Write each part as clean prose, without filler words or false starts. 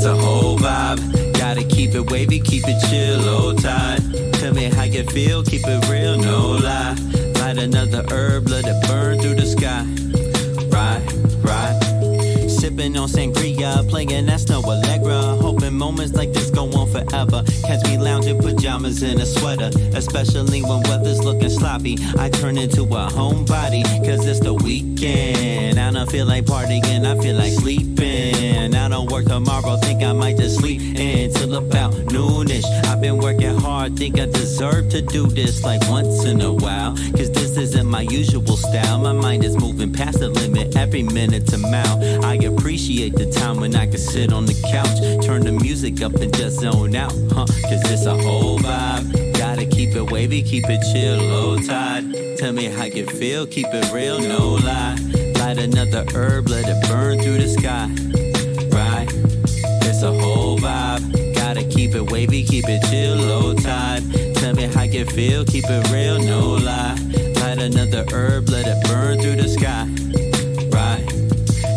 It's a whole vibe. Gotta keep it wavy, keep it chill, hold tight. Tell me how you feel, keep it real, no lie. Light another herb, let it burn through the sky. Right. Sipping on sangria, playing that snow Allegra. Hoping moments like this go on forever. Catch me lounging pajamas in a sweater, especially when weather's looking sloppy. I turn into a homebody, cause it's the weekend. I don't feel like partying, I feel like sleeping. I don't work tomorrow, think I might just sleep until about noonish. I've been working hard, think I deserve to do this like once in a while. Cause this isn't my usual style. My mind is moving past the limit, every minute's a mile. I appreciate the time when I can sit on the couch, turn the music up and just zone out, cause it's a whole vibe. Gotta keep it wavy, keep it chill, low tide. Tell me how you feel, keep it real, no lie. Light another herb, let it burn through the sky. Right, it's a whole vibe. Gotta keep it wavy, keep it chill, low tide. Tell me how you feel, keep it real, no lie. Light another herb, let it burn through the sky. Right,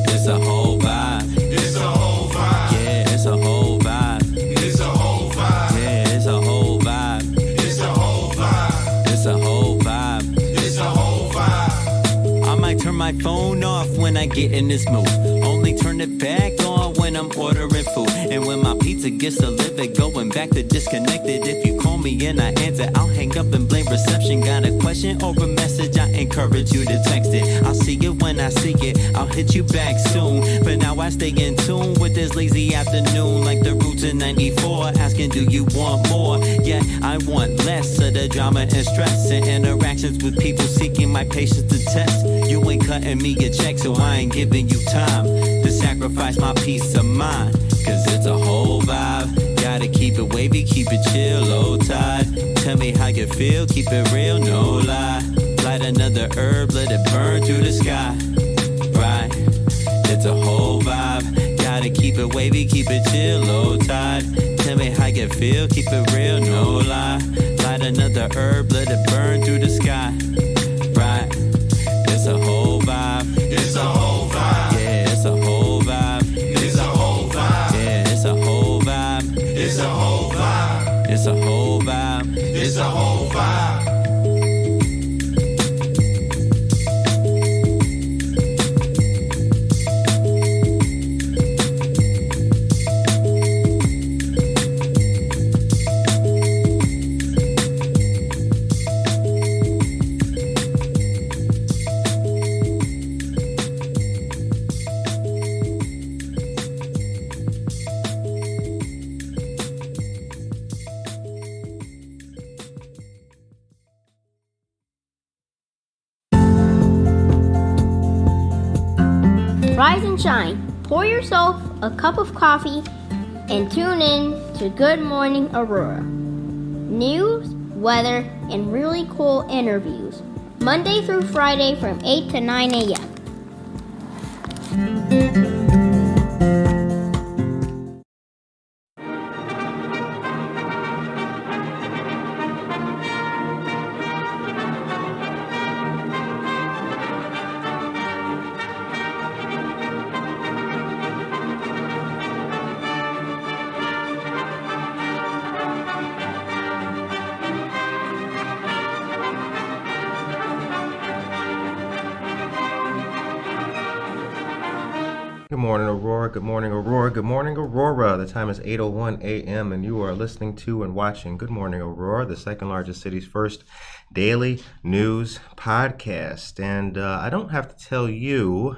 it's a whole vibe. It's a whole vibe. Yeah, it's a whole vibe. It's a whole vibe. Yeah, it's a whole vibe. It's a whole vibe. It's a whole vibe. It's a whole vibe. I might turn my phone off when I get in this mood. Only turn it back on when I'm ordering food. And when my pizza gets delivered, going back to disconnected. If you call me and I answer, I'll hang up and blame reception. Got a question or a message, I encourage you to text it. I'll see it when I see it, I'll hit you back soon. For now I stay in tune with this lazy afternoon, like the roots in 94, asking do you want more? Yeah, I want less of the drama and stress and interactions with people seeking my patience to test. You ain't cutting me a check, so I ain't giving you time to sacrifice my peace of mind. Cause it's a whole vibe. Gotta keep it wavy, keep it chill, low tide. Tell me how you feel, keep it real, no lie. Light another herb, let it burn through the sky. Right, it's a whole vibe. Gotta keep it wavy, keep it chill, low tide. Tell me how you feel, keep it real, no lie. Light another herb, let it burn through the sky. Right, it's a whole vibe. It's a whole vibe. Yeah, it's a whole vibe. It's a whole vibe. Yeah, it's a whole vibe. It's a whole vibe. It's a whole vibe. It's a whole vibe. Rise and shine. Pour yourself a cup of coffee and tune in to Good Morning Aurora. News, weather, and really cool interviews. Monday through Friday from 8 to 9 a.m. Good morning, Aurora. Good morning, Aurora. Good morning, Aurora. The time is 8:01 a.m. and you are listening to and watching Good Morning Aurora, the second largest city's first daily news podcast. And I don't have to tell you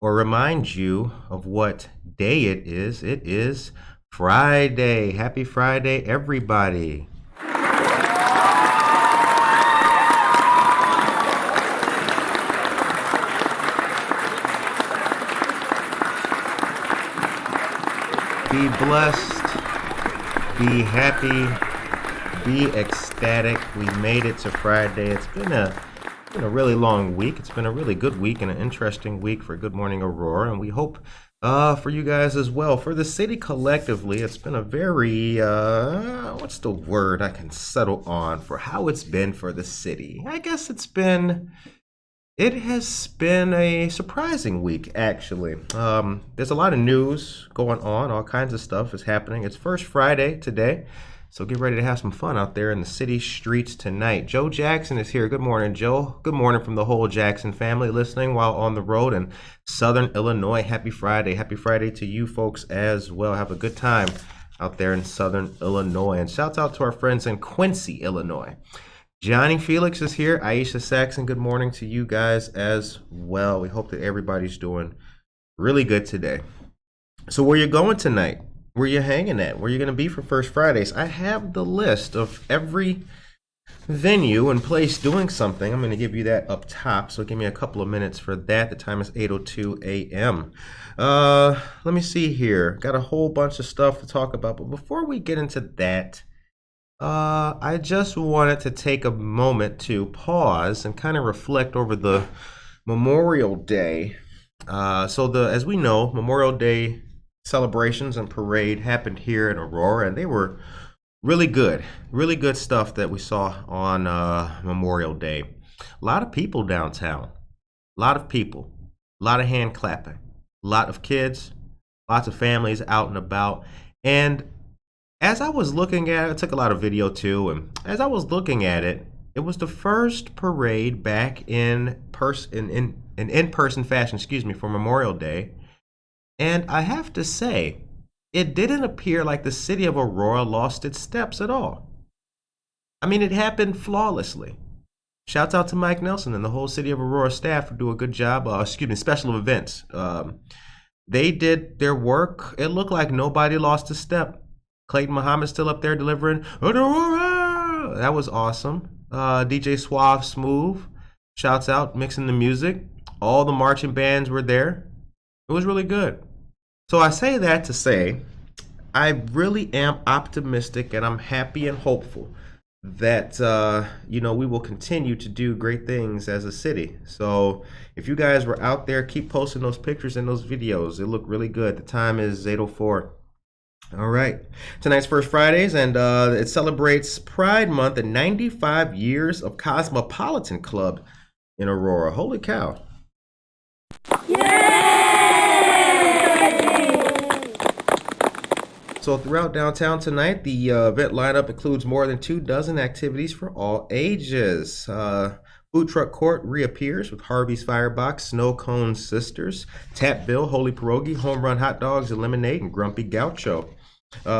or remind you of what day it is. It is Friday. Happy Friday, everybody. Be blessed, be happy, be ecstatic. We made it to Friday. It's been a really long week. It's been a really good week and an interesting week for Good Morning Aurora, and we hope for you guys as well. For the city collectively, it's been a very, what's the word I can settle on for how it's been for the city? I guess it's been It has been a surprising week, actually. There's a lot of news going on. All kinds of stuff is happening. It's First Friday today, so get ready to have some fun out there in the city streets tonight. Joe Jackson is here. Good morning, Joe. Good morning from the whole Jackson family listening while on the road in Southern Illinois. Happy Friday. Happy Friday to you folks as well. Have a good time out there in Southern Illinois. And shouts out to our friends in Quincy, Illinois. Johnny Felix is here. Aisha Saxon, good morning to you guys as well. We hope that everybody's doing really good today. So where you going tonight? Where you hanging at? Where you going to be for First Fridays? I have the list of every venue and place doing something. I'm going to give you that up top, so give me a couple of minutes for that. The time is 8:02 a.m. Let me see here. Got a whole bunch of stuff to talk about, but before we get into that, I just wanted to take a moment to pause and kind of reflect over the Memorial Day. As we know, Memorial Day celebrations and parade happened here in Aurora, and they were really good stuff that we saw on Memorial Day. A lot of people downtown, a lot of people, a lot of hand clapping, a lot of kids, lots of families out and about, and as I was looking at it, I took a lot of video too, and as I was looking at it, it was the first parade back in in-person fashion, for Memorial Day. And I have to say, it didn't appear like the city of Aurora lost its steps at all. I mean, it happened flawlessly. Shouts out to Mike Nelson and the whole city of Aurora staff for doing a good job. Special events. They did their work. It looked like nobody lost a step. Clayton Muhammad's still up there delivering Aurora. That was awesome. DJ Suave Smooth, shouts out, mixing the music. All the marching bands were there. It was really good. So I say that to say, I really am optimistic and I'm happy and hopeful that we will continue to do great things as a city. So if you guys were out there, keep posting those pictures and those videos. They look really good. The time is 8:04. All right. Tonight's First Fridays, and it celebrates Pride Month and 95 years of Cosmopolitan Club in Aurora. Holy cow. So throughout downtown tonight, the event lineup includes more than 24 activities for all ages. Food Truck Court reappears with Harvey's Firebox, Snow Cone Sisters, Tap Bill, Holy Pierogi, Home Run Hot Dogs and Lemonade, and Grumpy Gaucho.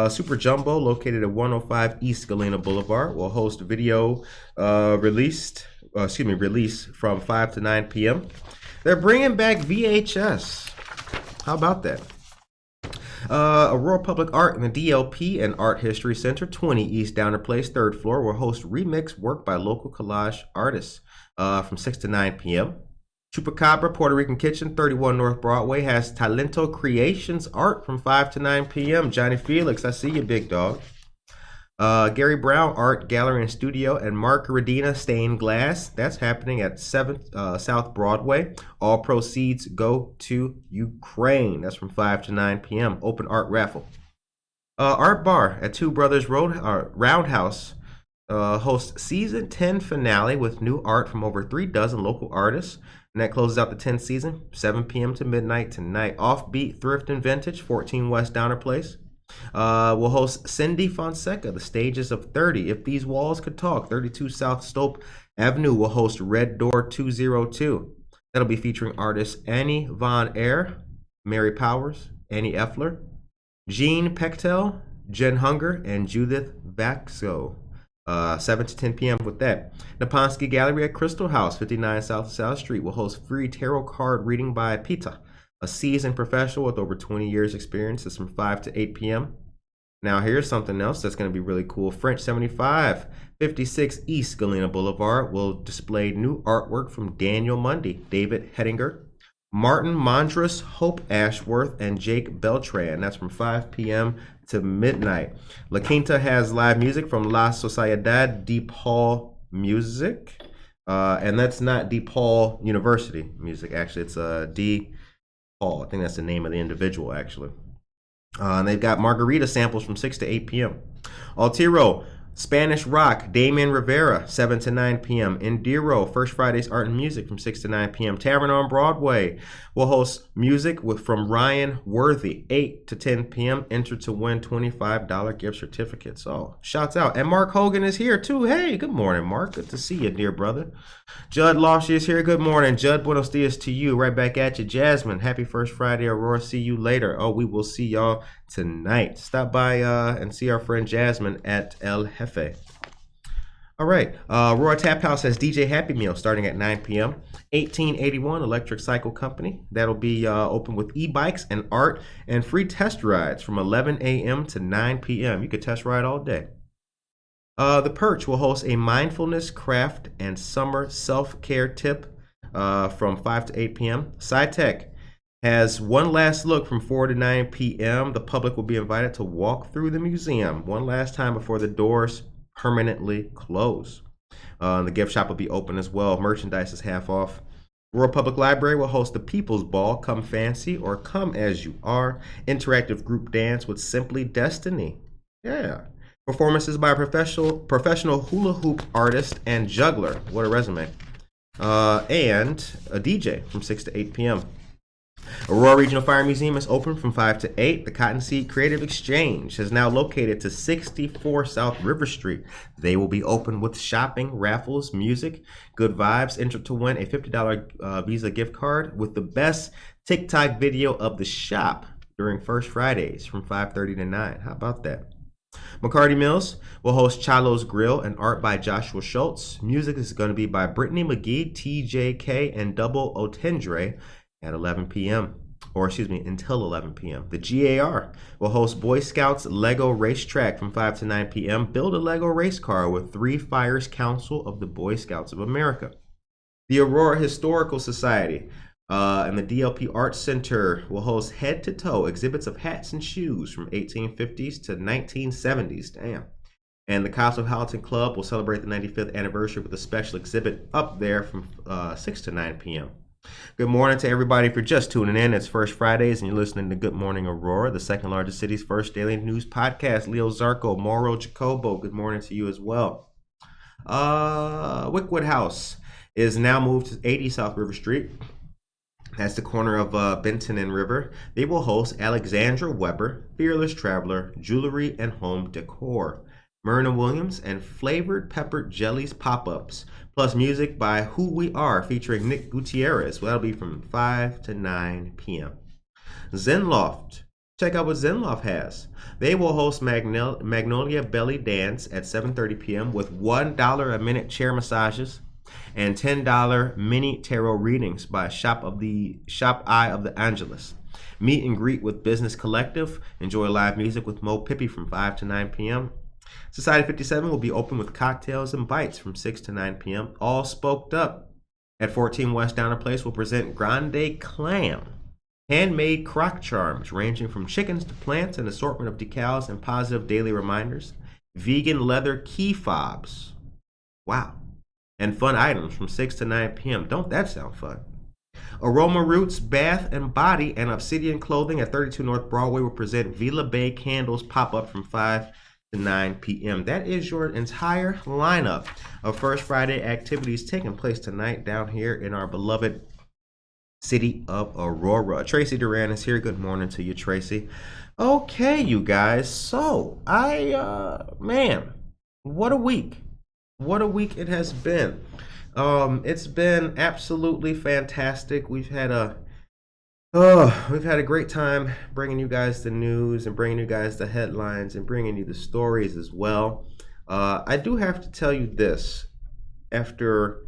Super Jumbo, located at 105 East Galena Boulevard, will host video release from 5 to 9 p.m. They're bringing back VHS. How about that? Aurora Public Art and the DLP and Art History Center, 20 East Downer Place, 3rd floor, will host remix work by local collage artists from 6 to 9 p.m. Chupacabra Puerto Rican Kitchen, 31 North Broadway, has Talento Creations art from 5 to 9 p.m. Johnny Felix, I see you, big dog. Gary Brown Art Gallery and Studio and Mark Redina Stained Glass. That's happening at 7th South Broadway. All proceeds go to Ukraine. That's from 5 to 9 p.m. Open art raffle. Art Bar at Two Brothers Roundhouse hosts season 10 finale with new art from over 36 local artists. And that closes out the 10th season, 7 p.m. to midnight tonight. Offbeat Thrift and Vintage, 14 West Downer Place. We'll host Cindy Fonseca, The Stages of 30, If These Walls Could Talk. 32 South Stope Avenue will host Red Door 202. That'll be featuring artists Annie Von Eyre, Mary Powers, Annie Effler, Jean Pechtel, Jen Hunger, and Judith Vaxo. 7 to 10 p.m. with that. Naponsky Gallery at Crystal House, 59 South Street, will host free tarot card reading by Pita, a seasoned professional with over 20 years experience. Is from 5 to 8 p.m. Now here's something else that's going to be really cool. French 75, 56 East Galena Boulevard will display new artwork from Daniel Mundy, David Hettinger, Martin Mondras, Hope Ashworth, and Jake Beltran. That's from 5 p.m. to midnight. La Quinta has live music from La Sociedad de Paul Music. And that's not DePaul University music, actually. It's D. Paul. I think that's the name of the individual, actually. And they've got margarita samples from 6 to 8 p.m. Altiro Spanish Rock, Damien Rivera, 7 to 9 p.m. Indiro, First Fridays Art and Music from 6 to 9 p.m. Tavern on Broadway will host music from Ryan Worthy, 8 to 10 p.m. Enter to win $25 gift certificates. Oh, shouts out. And Mark Hogan is here too. Hey, good morning, Mark. Good to see you, dear brother. Judd Lofshy is here. Good morning. Judd, buenos dias to you. Right back at you. Jasmine, happy First Friday, Aurora. See you later. Oh, we will see y'all tonight. Stop by and see our friend Jasmine at El Jefe. All right. Aurora Tap House has DJ Happy Meal starting at 9 p.m. 1881 Electric Cycle Company. That'll be open with e-bikes and art and free test rides from 11 a.m. to 9 p.m. You could test ride all day. The Perch will host a mindfulness, craft, and summer self-care tip from 5 to 8 p.m. SciTech has one last look from 4 to 9 p.m. The public will be invited to walk through the museum one last time before the doors permanently close. The gift shop will be open as well. Merchandise is half off. Rural Public Library will host the People's Ball, Come Fancy or Come As You Are, interactive group dance with Simply Destiny. Yeah. Performances by a professional hula hoop artist and juggler. What a resume. And a DJ from 6 to 8 p.m. Aurora Regional Fire Museum is open from 5 to 8. The Cottonseed Creative Exchange is now located to 64 South River Street. They will be open with shopping, raffles, music, good vibes. Enter to win a $50 Visa gift card with the best TikTok video of the shop during First Fridays from 5:30 to 9. How about that? McCarty Mills will host Chalo's Grill and art by Joshua Schultz. Music is going to be by Brittany McGee, TJK, and Double Otendre at 11 p.m. Until 11 p.m. The GAR will host Boy Scouts Lego Racetrack from 5 to 9 p.m. Build a Lego race car with Three Fires Council of the Boy Scouts of America. The Aurora Historical Society and the DLP Art Center will host head-to-toe exhibits of hats and shoes from 1850s to 1970s. Damn. And the Cosmopolitan Club will celebrate the 95th anniversary with a special exhibit up there from 6 to 9 p.m. Good morning to everybody. If you're just tuning in, it's First Fridays and you're listening to Good Morning Aurora, the second largest city's first daily news podcast. Leo Zarco, Mauro Jacobo, good morning to you as well. Wickwood House is now moved to 80 South River Street. That's the corner of Benton and River. They will host Alexandra Weber, Fearless Traveler, Jewelry and Home Decor, Myrna Williams, and Flavored Peppered Jellies pop-ups, plus music by Who We Are featuring Nick Gutierrez. Well, that'll be from 5 to 9 p.m. Zenloft. Check out what Zenloft has. They will host Magnolia Belly Dance at 7:30 p.m. with $1 a minute chair massages and $10 mini tarot readings by Shop Eye of the Angelus. Meet and greet with Business Collective. Enjoy live music with Mo Pippi from 5 to 9 p.m. Society 57 will be open with cocktails and bites from 6 to 9 p.m. All Spoked Up at 14 West Downer Place will present Grande Clam. Handmade crock charms ranging from chickens to plants, an assortment of decals and positive daily reminders. Vegan leather key fobs. Wow. And fun items from 6 to 9 p.m. Don't that sound fun? Aroma Roots Bath and Body and Obsidian Clothing at 32 North Broadway will present Vila Bay Candles pop-up from 5 to 9 p.m. That is your entire lineup of First Friday activities taking place tonight down here in our beloved city of Aurora. Tracy Duran is here. Good morning to you, Tracy. Okay, you guys. So, man, what a week. What a week it has been. It's been absolutely fantastic. We've had a great time bringing you guys the news and bringing you guys the headlines and bringing you the stories as well. I do have to tell you this, after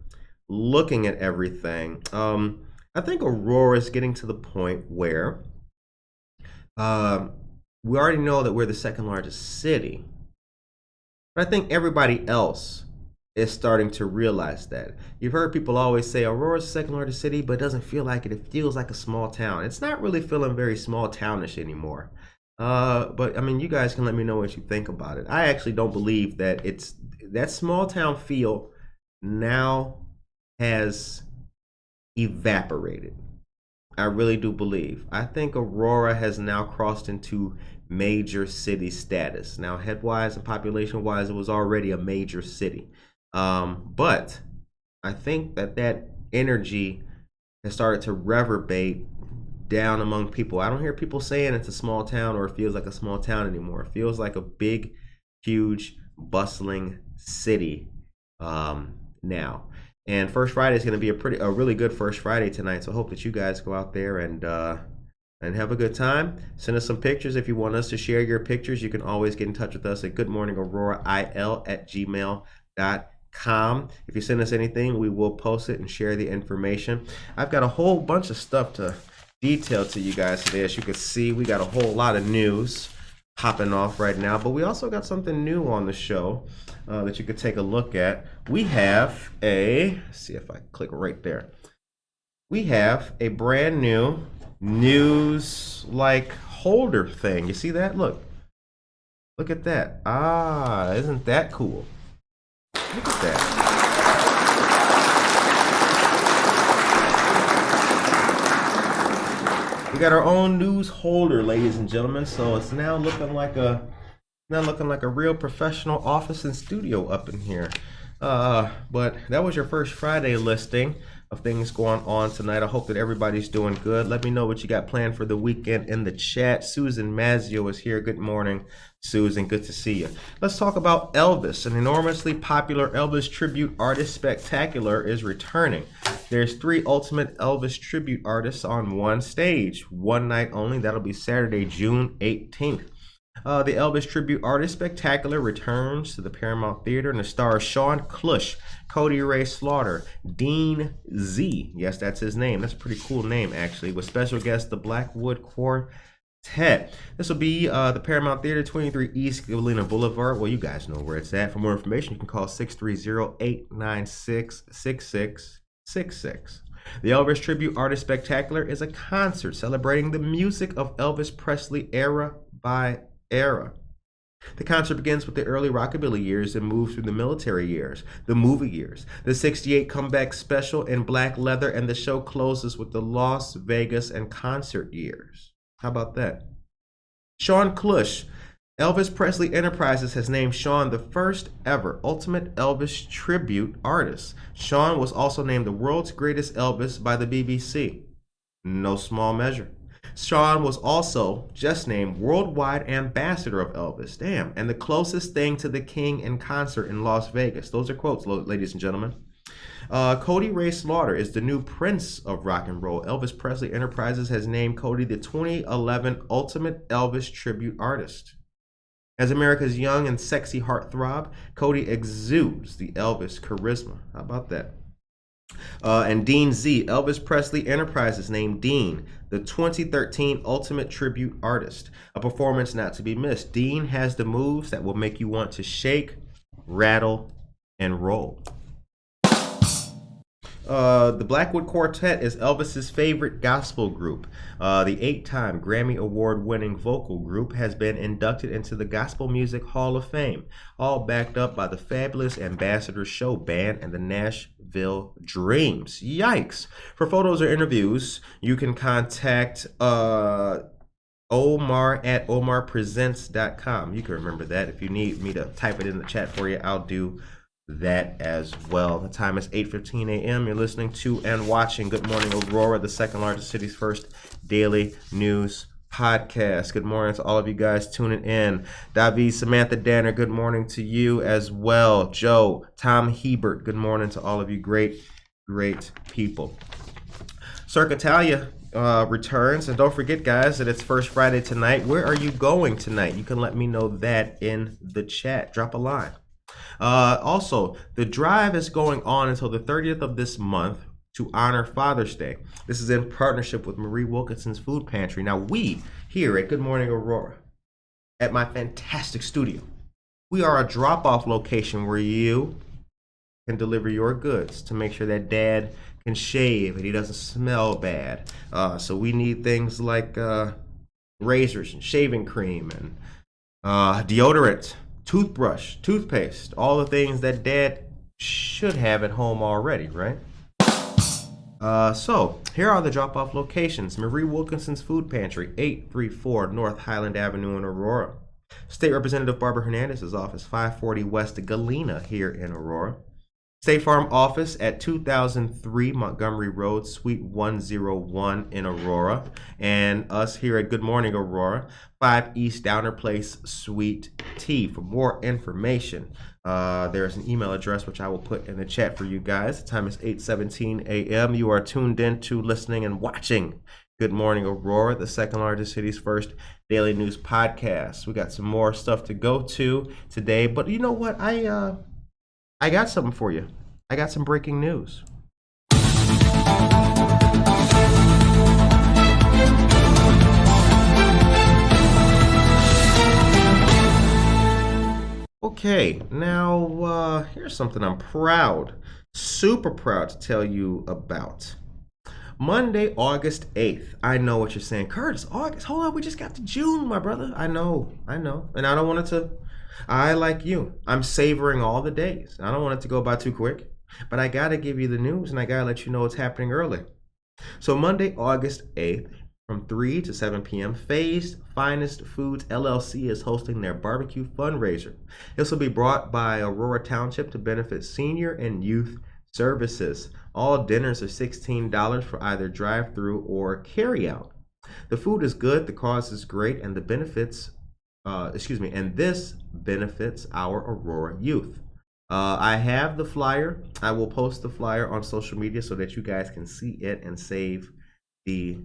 looking at everything, I think Aurora is getting to the point where we already know that we're the second largest city, but I think everybody else is starting to realize that. You've heard people always say Aurora's the second largest city, but it doesn't feel like it. It feels like a small town. It's not really feeling very small townish anymore. But I mean, you guys can let me know what you think about it. I actually don't believe that it's that small town feel now has evaporated. I really do believe. I think Aurora has now crossed into major city status. Now, head-wise and population-wise, it was already a major city. But I think that energy has started to reverberate down among people. I don't hear people saying it's a small town or it feels like a small town anymore. It feels like a big, huge, bustling city now. And First Friday is going to be a really good First Friday tonight. So I hope that you guys go out there and have a good time. Send us some pictures. If you want us to share your pictures, you can always get in touch with us at goodmorningaurora@gmail.com. If you send us anything, we will post it and share the information. I've got a whole bunch of stuff to detail to you guys today. As you can see, we got a whole lot of news popping off right now, but we also got something new on the show that you could take a look at. We have let's see if I click right there. We have a brand new news like holder thing. You see that? Look at that. Isn't that cool? Look at that. We got our own news holder, ladies and gentlemen. So it's now looking like a real professional office and studio up in here. But that was your First Friday listing of things going on tonight. I hope that everybody's doing good. Let me know what you got planned for the weekend in the chat. Susan Mazzio is here. Good morning, Susan. Good to see you. Let's talk about Elvis. An enormously popular Elvis tribute artist spectacular is returning. There's 3 ultimate Elvis tribute artists on one stage, one night only. That'll be Saturday, June 18th. The Elvis Tribute Artist Spectacular returns to the Paramount Theater and it stars Sean Clush, Cody Ray Slaughter, Dean Z. Yes, that's his name. That's a pretty cool name, actually. With special guest, the Blackwood Quartet. This will be the Paramount Theater, 23 East Galena Boulevard. Well, you guys know where it's at. For more information, you can call 630-896-6666. The Elvis Tribute Artist Spectacular is a concert celebrating the music of Elvis Presley era by era. The concert begins with the early rockabilly years and moves through the military years, the movie years, the 68 comeback special in black leather, and the show closes with the Las Vegas and concert years. How about that? Sean Clush, Elvis Presley Enterprises has named Sean the first ever Ultimate Elvis Tribute Artist. Sean was also named the world's greatest Elvis by the BBC. No small measure. Sean was also just named Worldwide Ambassador of Elvis. Damn. And the closest thing to the King in concert in Las Vegas. Those are quotes, ladies and gentlemen. Cody Ray Slaughter is the new Prince of Rock and Roll. Elvis Presley Enterprises has named Cody the 2011 Ultimate Elvis Tribute Artist. As America's young and sexy heartthrob, Cody exudes the Elvis charisma. How about that? And Dean Z, Elvis Presley Enterprises named Dean the 2013 Ultimate Tribute Artist. A performance not to be missed. Dean has the moves that will make you want to shake, rattle, and roll. The Blackwood Quartet is Elvis's favorite gospel group. The 8-time Grammy Award-winning vocal group has been inducted into the Gospel Music Hall of Fame, all backed up by the fabulous Ambassador Show Band and the Nashville Dreams. Yikes! For photos or interviews, you can contact Omar at omarpresents.com. You can remember that. If you need me to type it in the chat for you, I'll do that as well. The time is 8:15 a.m. You're listening to and watching Good Morning Aurora, the second largest city's first daily news podcast. Good morning to all of you guys tuning in. David, Samantha Danner, good morning to you as well. Joe, Tom Hebert, good morning to all of you great people. Cirque Italia returns, and don't forget, guys, that it's First Friday tonight. Where are you going tonight? You can let me know that in the chat. Drop a line. Also, the drive is going on until the 30th of this month to honor Father's Day. This is in partnership with Marie Wilkinson's Food Pantry. Now, we here at Good Morning Aurora, at my fantastic studio, we are a drop-off location where you can deliver your goods to make sure that dad can shave and he doesn't smell bad. So we need things like razors and shaving cream and deodorant, toothbrush, toothpaste, all the things that dad should have at home already, right? So here are the drop-off locations. Marie Wilkinson's Food Pantry, 834 North Highland Avenue in Aurora. State Representative Barbara Hernandez's office, 540 West Galena here in Aurora. State Farm office at 2003 Montgomery Road, Suite 101 in Aurora. And us here at Good Morning Aurora, 5 East Downer Place, Suite T. For more information, there's an email address which I will put in the chat for you guys. The time is 8:17 a.m. You are tuned in to listening and watching Good Morning Aurora, the second largest city's first daily news podcast. We got some more stuff to go to today, but you know what? I got something for you. I got some breaking news. Okay, now here's something I'm super proud to tell you about. Monday, August 8th. I know what you're saying. Curtis, August, hold on, we just got to June, my brother. I know. And I don't want it to, I, like you, I'm savoring all the days. I don't want it to go by too quick, but I got to give you the news and I got to let you know what's happening early. So Monday, August 8th, from 3 to 7 p.m., Faye's Finest Foods LLC is hosting their barbecue fundraiser. This will be brought by Aurora Township to benefit senior and youth services. All dinners are $16 for either drive-thru or carry-out. The food is good, the cause is great, and this benefits our Aurora youth. I have the flyer. I will post the flyer on social media so that you guys can see it and save the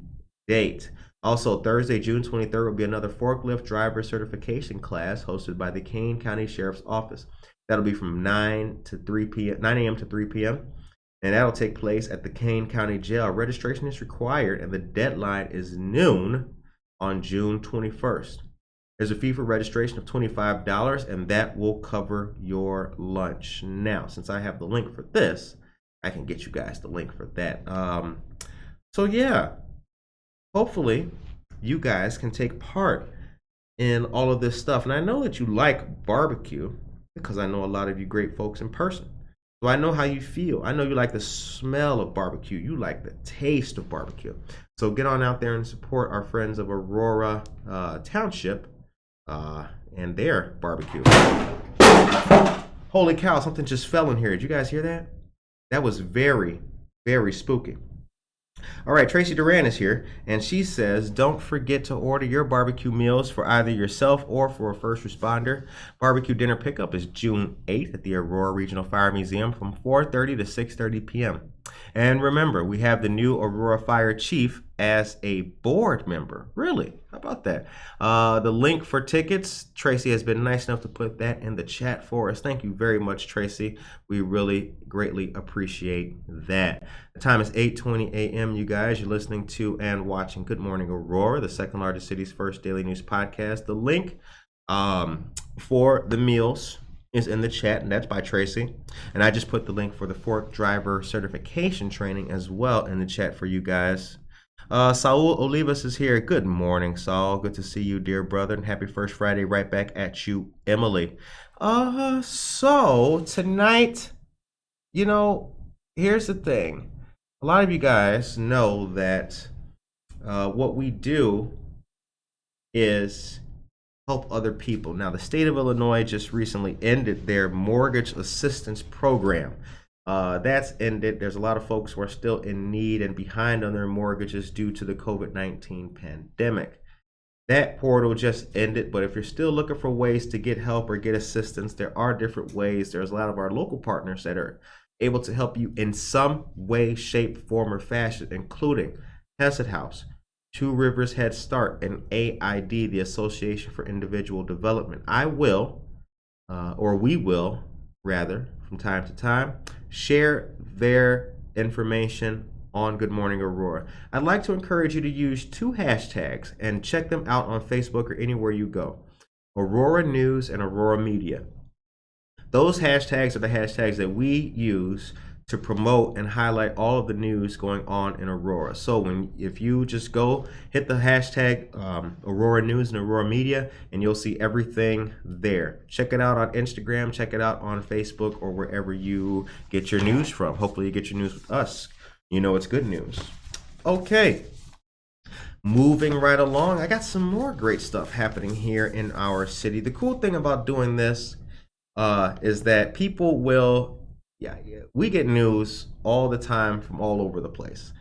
date. Also, Thursday, June 23rd will be another forklift driver certification class hosted by the Kane County Sheriff's Office. That'll be from 9 a.m. to 3 p.m. And that'll take place at the Kane County Jail. Registration is required and the deadline is noon on June 21st. There's a fee for registration of $25 and that will cover your lunch. Now, since I have the link for this, I can get you guys the link for that. So yeah, hopefully you guys can take part in all of this stuff. And I know that you like barbecue because I know a lot of you great folks in person. So I know how you feel. I know you like the smell of barbecue. You like the taste of barbecue. So get on out there and support our friends of Aurora Township and their barbecue. Holy cow, something just fell in here. Did you guys hear that? That was very, very spooky. All right, Tracy Duran is here, and she says, don't forget to order your barbecue meals for either yourself or for a first responder. Barbecue dinner pickup is June 8th at the Aurora Regional Fire Museum from 4:30 to 6:30 p.m. And remember, we have the new Aurora Fire Chief as a board member. Really? How about that? The link for tickets, Tracy has been nice enough to put that in the chat for us. Thank you very much, Tracy. We really greatly appreciate that. The time is 8:20 a.m., you guys. You're listening to and watching Good Morning Aurora, the second largest city's first daily news podcast. The link for the meals is in the chat, and that's by Tracy. And I just put the link for the fork driver certification training as well in the chat for you guys. Saul Olivas is here. Good morning, Saul. Good to see you, dear brother, and happy first Friday right back at you, Emily. So tonight, you know, here's the thing. A lot of you guys know that what we do is help other people. Now, the state of Illinois just recently ended their mortgage assistance program. That's ended. There's a lot of folks who are still in need and behind on their mortgages due to the COVID-19 pandemic. That portal just ended, but if you're still looking for ways to get help or get assistance, there are different ways. There's a lot of our local partners that are able to help you in some way, shape, form, or fashion, including Hesed House, Two Rivers Head Start, and AID, the Association for Individual Development. We will, from time to time, share their information on Good Morning Aurora. I'd like to encourage you to use 2 hashtags and check them out on Facebook or anywhere you go. Aurora News and Aurora Media. Those hashtags are the hashtags that we use to promote and highlight all of the news going on in Aurora. So if you just go hit the hashtag Aurora News and Aurora Media, and you'll see everything there. Check it out on Instagram, check it out on Facebook, or wherever you get your news from. Hopefully you get your news with us. you know it's good news. Okay, moving right along, I got some more great stuff happening here in our city. The cool thing about doing this is that people will, we get news all the time from all over the place.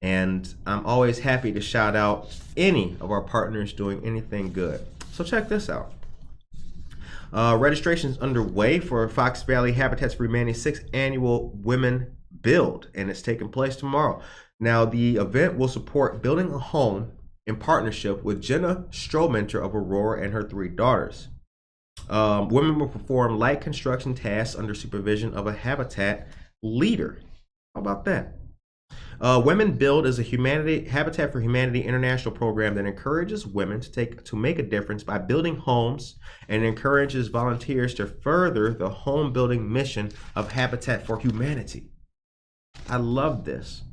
And I'm always happy to shout out any of our partners doing anything good. So check this out. Registration is underway for Fox Valley Habitats for Humanity's 6th annual Women Build, and it's taking place tomorrow. Now, the event will support building a home in partnership with Jenna Strohminter of Aurora and her 3 daughters. Women will perform light construction tasks under supervision of a habitat leader. How about that? Women Build is a Habitat for Humanity international program that encourages women to make a difference by building homes and encourages volunteers to further the home building mission of Habitat for Humanity. I love this.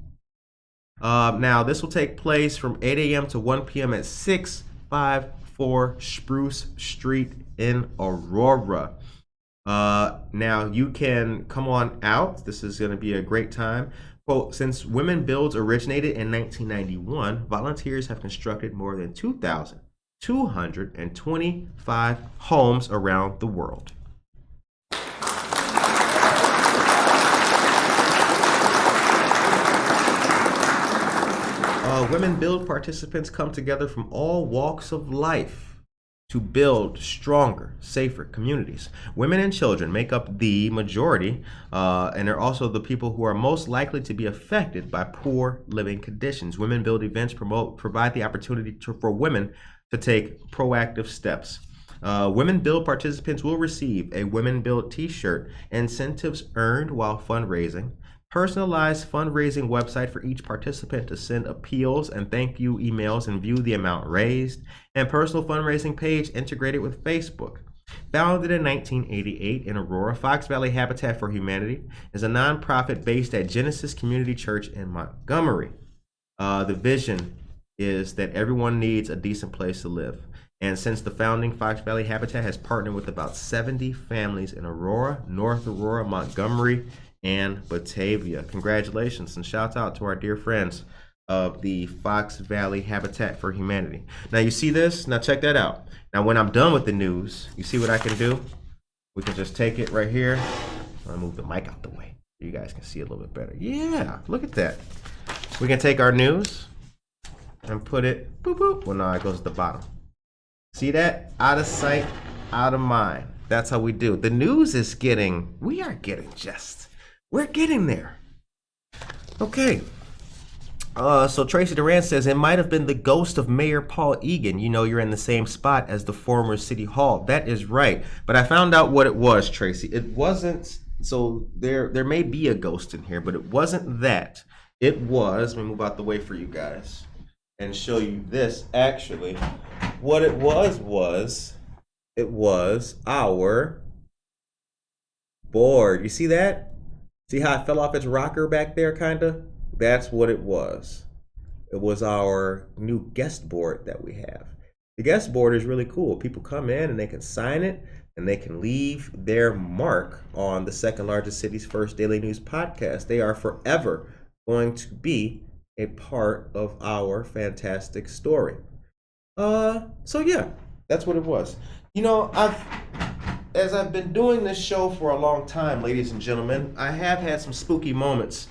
Now, this will take place from 8 a.m. to 1 p.m. at 654 Spruce Street in Aurora. Now, you can come on out. This is going to be a great time. Quote, since Women Builds originated in 1991, volunteers have constructed more than 2,225 homes around the world. Women Build participants come together from all walks of life to build stronger, safer communities. Women and children make up the majority, and are also the people who are most likely to be affected by poor living conditions. Women Build events provide the opportunity for women to take proactive steps. Women Build participants will receive a Women Build t-shirt, incentives earned while fundraising, personalized fundraising website for each participant to send appeals and thank you emails and view the amount raised, and personal fundraising page integrated with Facebook. Founded in 1988 in Aurora, Fox Valley Habitat for Humanity is a nonprofit based at Genesis Community Church in Montgomery. The vision is that everyone needs a decent place to live. And since the founding, Fox Valley Habitat has partnered with about 70 families in Aurora, North Aurora, Montgomery, and Batavia. Congratulations and shout out to our dear friends of the Fox Valley Habitat for Humanity. Now you see this? Now check that out. Now when I'm done with the news, you see what I can do? We can just take it right here. I'll move the mic out the way so you guys can see it a little bit better. Yeah, look at that. We can take our news and put it, boop, boop. Well, no, it goes at the bottom. See that? Out of sight, out of mind. That's how we do. The news is we're getting there. Okay. So Tracy Duran says, it might have been the ghost of Mayor Paul Egan. You know, you're in the same spot as the former city hall. That is right. But I found out what it was, Tracy. It wasn't, so there may be a ghost in here, but it wasn't that. It was, let me move out the way for you guys and show you this actually. What it was our board. You see that? See how it fell off its rocker back there, kinda? That's what it was. It was our new guest board that we have. The guest board is really cool. People come in and they can sign it and they can leave their mark on the second largest city's first daily news podcast. They are forever going to be a part of our fantastic story. So yeah, that's what it was. You know, as I've been doing this show for a long time, ladies and gentlemen, I have had some spooky moments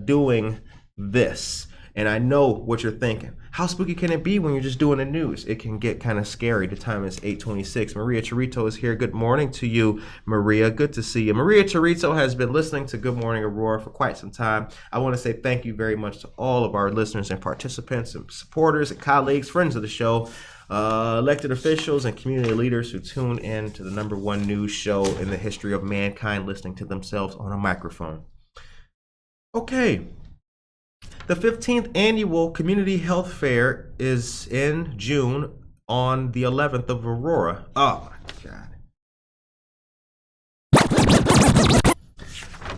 doing this. And I know what you're thinking. How spooky can it be when you're just doing the news? It can get kind of scary. The time is 8:26. Maria Chirito is here. Good morning to you, Maria. Good to see you. Maria Chirito has been listening to Good Morning Aurora for quite some time. I want to say thank you very much to all of our listeners and participants and supporters and colleagues, friends of the show, elected officials and community leaders who tune in to the #1 news show in the history of mankind, listening to themselves on a microphone. Okay. The 15th annual Community Health Fair is in June on the 11th of Aurora. Oh my God.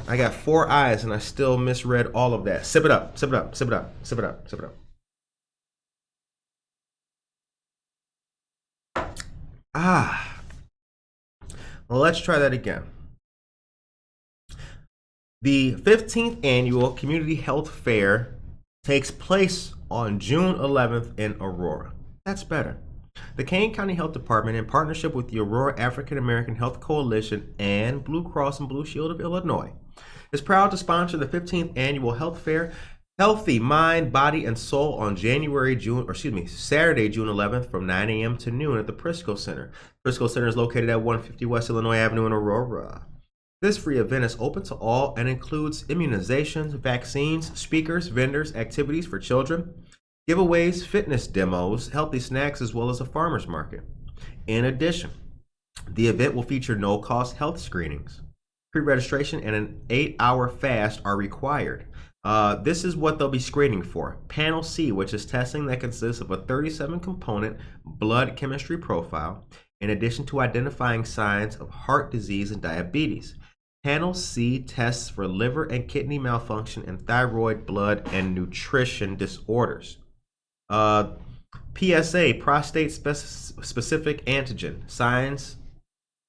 I got 4 eyes and I still misread all of that. Sip it up, sip it up, sip it up, sip it up, sip it up. Ah. Well, let's try that again. The 15th annual Community Health Fair takes place on June 11th in Aurora. That's better. The Kane County Health Department, in partnership with the Aurora African American Health Coalition and Blue Cross and Blue Shield of Illinois, is proud to sponsor the 15th annual health fair, Healthy Mind, Body, and Soul, on Saturday, June 11th from 9 a.m. to noon at the Prisco Center. Prisco Center is located at 150 West Illinois Avenue in Aurora. This free event is open to all and includes immunizations, vaccines, speakers, vendors, activities for children, giveaways, fitness demos, healthy snacks, as well as a farmer's market. In addition, the event will feature no-cost health screenings. Pre-registration and an 8-hour fast are required. This is what they'll be screening for. Panel C, which is testing that consists of a 37-component blood chemistry profile, in addition to identifying signs of heart disease and diabetes. Panel C tests for liver and kidney malfunction and thyroid, blood, and nutrition disorders. PSA, prostate-specific antigen, signs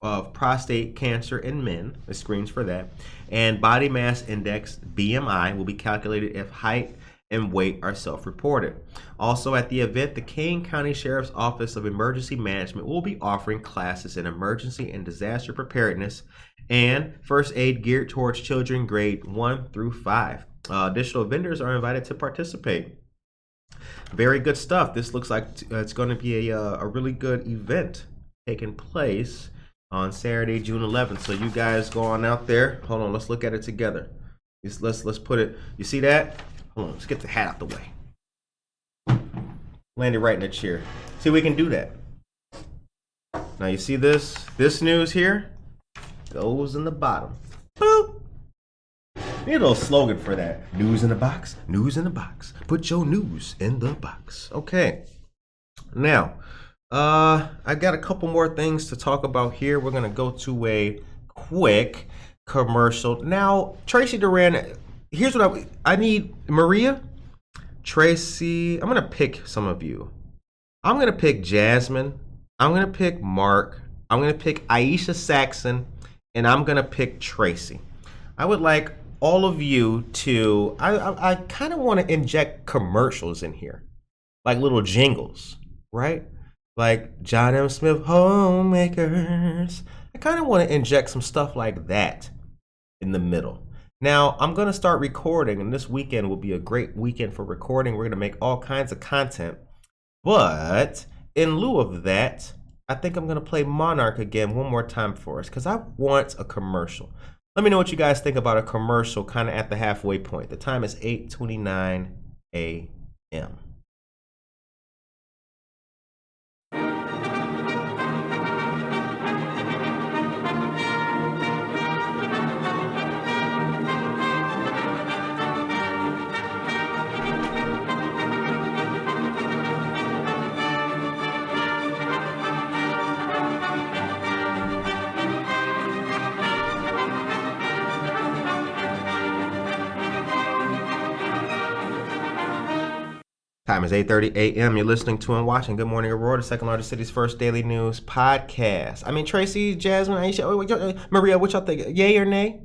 of prostate cancer in men, it screens for that, and body mass index, BMI, will be calculated if height and weight are self-reported. Also at the event, the Kane County Sheriff's Office of Emergency Management will be offering classes in emergency and disaster preparedness and first aid geared towards children grade 1 through 5. Additional vendors are invited to participate. Very good stuff. This looks like it's going to be a really good event taking place on Saturday, June 11th. So you guys go on out there. Hold on, let's look at it together. Let's put it. You see that? Hold on, let's get the hat out the way. Land it right in the chair. See, we can do that. Now you see this? This news here goes in the bottom. Boop. Need a little slogan for that. News in the box. News in the box. Put your news in the box. Okay. Now, I got a couple more things to talk about here. We're gonna go to a quick commercial. Now, Tracy Duran, here's what I need. Maria, Tracy, I'm gonna pick some of you. I'm gonna pick Jasmine. I'm gonna pick Mark. I'm gonna pick Aisha Saxon, and I'm gonna pick Tracy. I would like all of you to, I kind of want to inject commercials in here, like little jingles, right? Like John M. Smith Homemakers. I kind of want to inject some stuff like that in the middle. Now, I'm going to start recording, and this weekend will be a great weekend for recording. We're going to make all kinds of content. But in lieu of that, I think I'm going to play Monarch again one more time for us because I want a commercial. Let me know what you guys think about a commercial kind of at the halfway point. The time is 8:29 a.m. Time is 8:30 a.m. You're listening to and watching Good Morning Aurora, the second largest city's first daily news podcast. I mean, Tracy, Jasmine, Aisha, Maria, what y'all think? Yay or nay?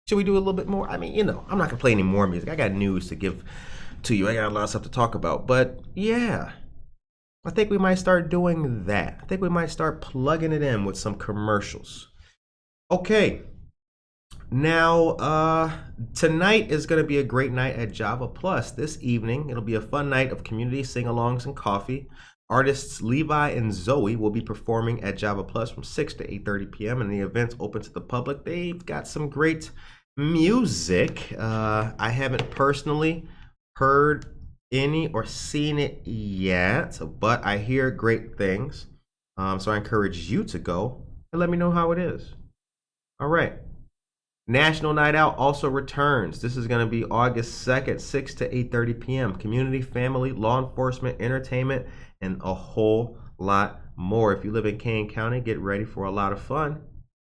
Should we do a little bit more? I mean, I'm not going to play any more music. I got news to give to you. I got a lot of stuff to talk about. But yeah, I think we might start doing that. I think we might start plugging it in with some commercials. Okay. Now, tonight is going to be a great night at Java Plus. This evening, it'll be a fun night of community sing-alongs and coffee. Artists Levi and Zoe will be performing at Java Plus from 6 to 8:30 p.m. and the event's open to the public. They've got some great music. I haven't personally heard any or seen it yet, but I hear great things. So I encourage you to go and let me know how it is. All right. National Night Out also returns. This is going to be August 2nd, 6 to 8:30 p.m. Community, family, law enforcement, entertainment, and a whole lot more. If you live in Kane County, get ready for a lot of fun.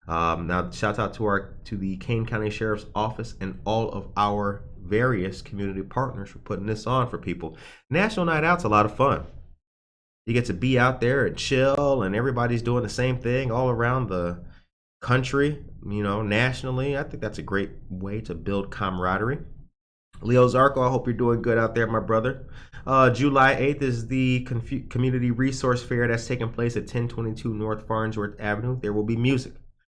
Now, shout out to the Kane County Sheriff's Office and all of our various community partners for putting this on for people. National Night Out's a lot of fun. You get to be out there and chill, and everybody's doing the same thing all around the country, nationally. I think that's a great way to build camaraderie. Leo Zarko, I hope you're doing good out there, my brother. July 8th is the Community Resource Fair that's taking place at 1022 North Farnsworth Avenue. There will be music.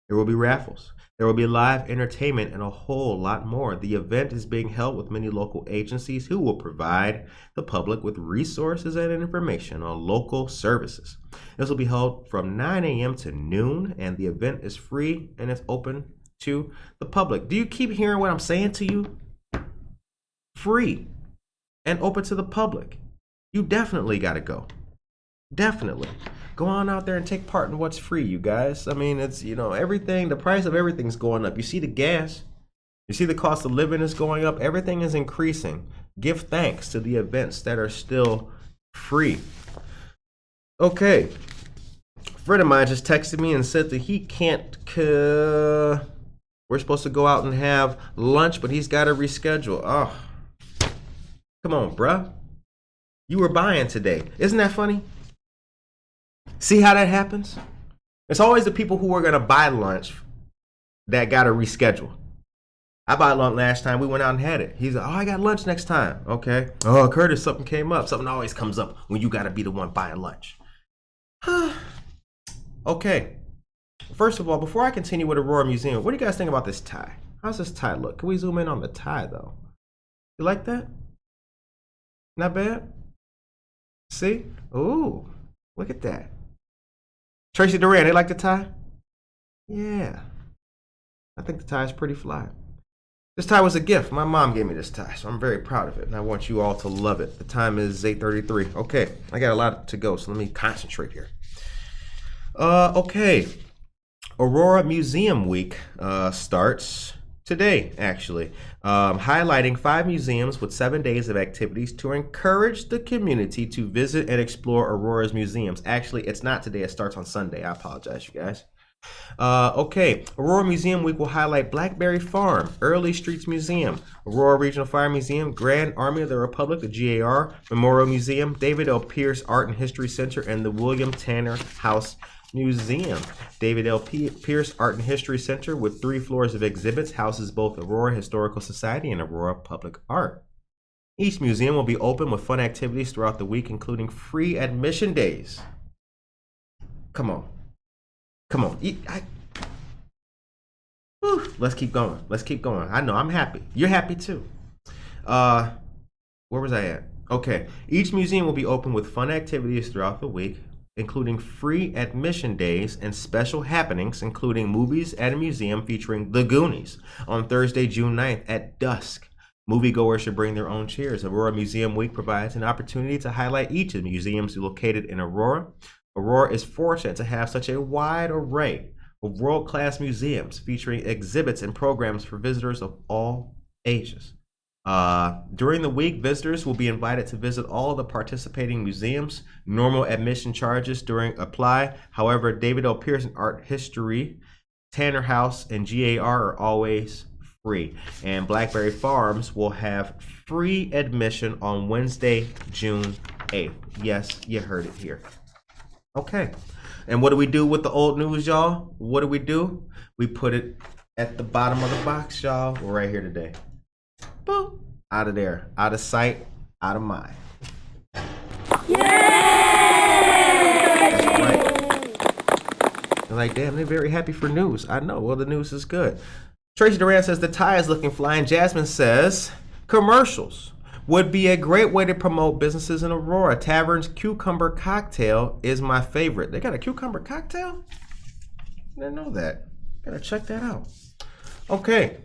There will be raffles. There will be live entertainment and a whole lot more. The event is being held with many local agencies who will provide the public with resources and information on local services. This will be held from 9 a.m. to noon, and the event is free and it's open to the public. Do you keep hearing what I'm saying to you? Free and open to the public. You definitely got to go. Definitely. Go on out there and take part in what's free, you guys. I mean, it's, everything, the price of everything's going up. You see the gas, you see the cost of living is going up. Everything is increasing. Give thanks to the events that are still free. Okay. A friend of mine just texted me and said that he can't, we're supposed to go out and have lunch, but he's got to reschedule. Oh, come on, bruh. You were buying today. Isn't that funny? See how that happens? It's always the people who are going to buy lunch that got to reschedule. I bought lunch last time. We went out and had it. He's like, oh, I got lunch next time. Okay. Oh, Curtis, something came up. Something always comes up when you got to be the one buying lunch. Okay. First of all, before I continue with Aurora Museum, what do you guys think about this tie? How's this tie look? Can we zoom in on the tie, though? You like that? Not bad? See? Ooh, look at that. Tracy Duran, they like the tie? Yeah. I think the tie is pretty fly. This tie was a gift. My mom gave me this tie, so I'm very proud of it, and I want you all to love it. The time is 8:33. Okay, I got a lot to go, so let me concentrate here. Okay. Aurora Museum Week starts today, actually, highlighting 5 museums with 7 days of activities to encourage the community to visit and explore Aurora's museums. Actually, it's not today. It starts on Sunday. I apologize, you guys. Okay, Aurora Museum Week will highlight Blackberry Farm, Early Streets Museum, Aurora Regional Fire Museum, Grand Army of the Republic, the GAR, Memorial Museum, David L. Pierce Art and History Center, and the William Tanner House Museum. David L. Pierce Art and History Center, with 3 floors of exhibits, houses both Aurora Historical Society and Aurora Public Art. Each museum will be open with fun activities throughout the week, including free admission days. Come on. Come on. Let's keep going. Let's keep going. I know, I'm happy. You're happy too. Where was I at? Okay. Each museum will be open with fun activities throughout the week, including free admission days and special happenings, including movies at a museum featuring The Goonies on Thursday, June 9th at dusk. Moviegoers should bring their own chairs. Aurora Museum Week provides an opportunity to highlight each of the museums located in Aurora. Aurora is fortunate to have such a wide array of world-class museums featuring exhibits and programs for visitors of all ages. During the week, visitors will be invited to visit all the participating museums. Normal admission charges apply. However, David L. Pearson Art History, Tanner House, and GAR are always free. And Blackberry Farms will have free admission on Wednesday, June 8th. Yes, you heard it here. Okay. And what do we do with the old news, y'all? What do? We put it at the bottom of the box, y'all. We're right here today. Boom. Out of there. Out of sight, out of mind. Yay! Right. They're like, damn, they're very happy for news. I know. Well, the news is good. Tracy Duran says the tie is looking fly, and Jasmine says commercials would be a great way to promote businesses in Aurora. Tavern's cucumber cocktail is my favorite. They got a cucumber cocktail? I didn't know that. Gotta check that out. Okay.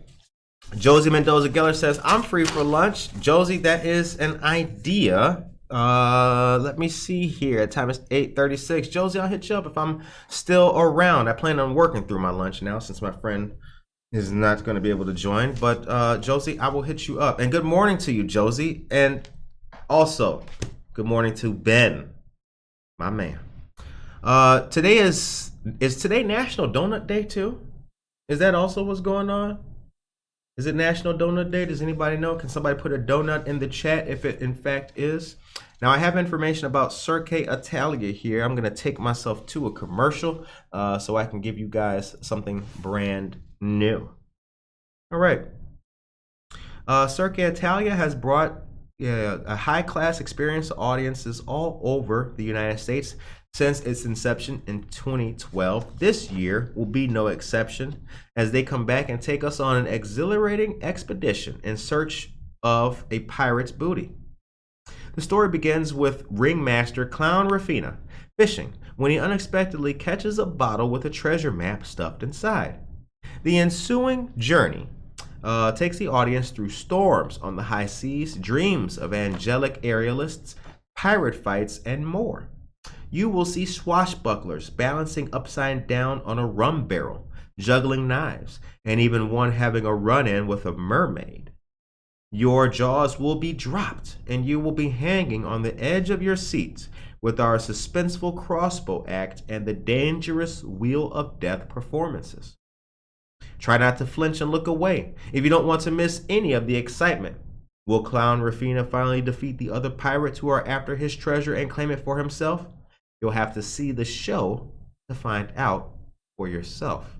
Josie Mendoza Geller says, I'm free for lunch. Josie, that is an idea. Let me see here. Time is 8:36. Josie, I'll hit you up if I'm still around. I plan on working through my lunch now since my friend is not going to be able to join. But Josie, I will hit you up. And good morning to you, Josie. And also, good morning to Ben, my man. Today is today National Donut Day too? Is that also what's going on? Is it National Donut Day? Does anybody know? Can somebody put a donut in the chat if it in fact is? Now, I have information about Cirque Italia here. I'm going to take myself to a commercial so I can give you guys something brand new. All right. Cirque Italia has brought a high-class experience to audiences all over the United States since its inception in 2012. This year will be no exception as they come back and take us on an exhilarating expedition in search of a pirate's booty. The story begins with ringmaster Clown Rafina fishing when he unexpectedly catches a bottle with a treasure map stuffed inside. The ensuing journey takes the audience through storms on the high seas, dreams of angelic aerialists, pirate fights, and more. You will see swashbucklers balancing upside down on a rum barrel, juggling knives, and even one having a run-in with a mermaid. Your jaws will be dropped, and you will be hanging on the edge of your seats with our suspenseful crossbow act and the dangerous Wheel of Death performances. Try not to flinch and look away if you don't want to miss any of the excitement. Will Clown Rafina finally defeat the other pirates who are after his treasure and claim it for himself? You'll have to see the show to find out for yourself.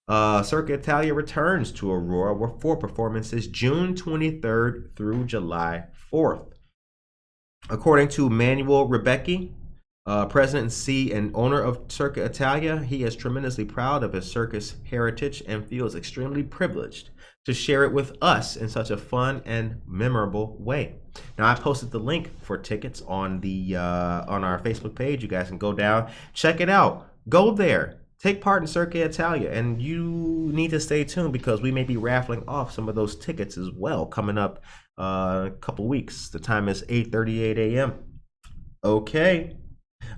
Cirque Italia returns to Aurora with 4 performances June 23rd through July 4th. According to Manuel Rebecki, president and CEO and owner of Cirque Italia, he is tremendously proud of his circus heritage and feels extremely privileged to share it with us in such a fun and memorable way. Now, I posted the link for tickets on our Facebook page. You guys can go down, check it out, go there. Take part in Cirque Italia, and you need to stay tuned because we may be raffling off some of those tickets as well coming up a couple weeks. The time is 8:38 a.m. Okay.